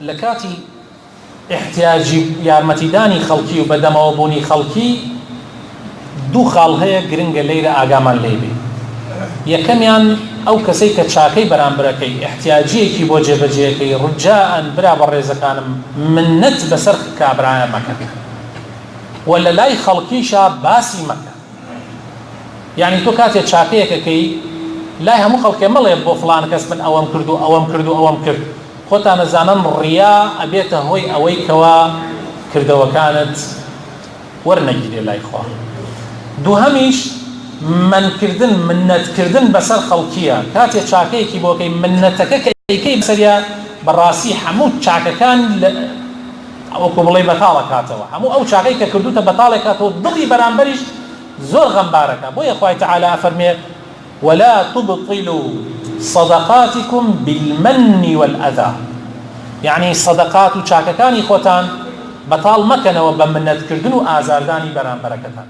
لكاتي احتیاجی یارمەتیدانی خەڵکی و بەدەمەوەبوونی خەڵکی دوو خاڵ هەیە گرنگە لێرە ئاگامان لێ بێ. یەکەمیان ئەو کەسەی کە چاکەی بەرامبەرەکەی احتیاجیەکی بۆ جێبەجێەکەی ڕجاءن برا بە ڕێزەکانم منەت بەسەر کابرایە مەکە و لە لای خەڵکیشا باسی مەکە. یعنی تۆ کاتێک چاکەیەکەکەی لای هەموو خەڵکێ مەڵێ بۆ فڵان کەس من ئەوەم کرد و ئەوەم کرد و ئەوەم کرد، خۆتان نەزانن ڕیا ئەبێتە هۆی ئەوەی کەوا کردەوەکانت وەرنەگیرێ لای خوا. دووهەمیش منکردن منەتکردن بەسەر خەڵکیە. کاتێک چاکەیەکی بۆکەی منەتەکە کەیکەی بەسەریە بەڕاستی هەموو چاکەکان ئەوەکو بڵێ بەتاڵە کاتەوە، هەموو ئەو چاکەی کە کردوتە بەتاڵێ کاتەوە دڵی بەرامبەریش زۆر غەمبارەکە. بۆیە خوای تەعالی فەرمێ ولا تبطلوا صدقاتكم بالمن والأذى، يعني صدقات و چاکەکانی خۆتان بەتاڵ مەکەنەوە بە منەتکردن و ئازاردانی بەرامبەرەکەتان.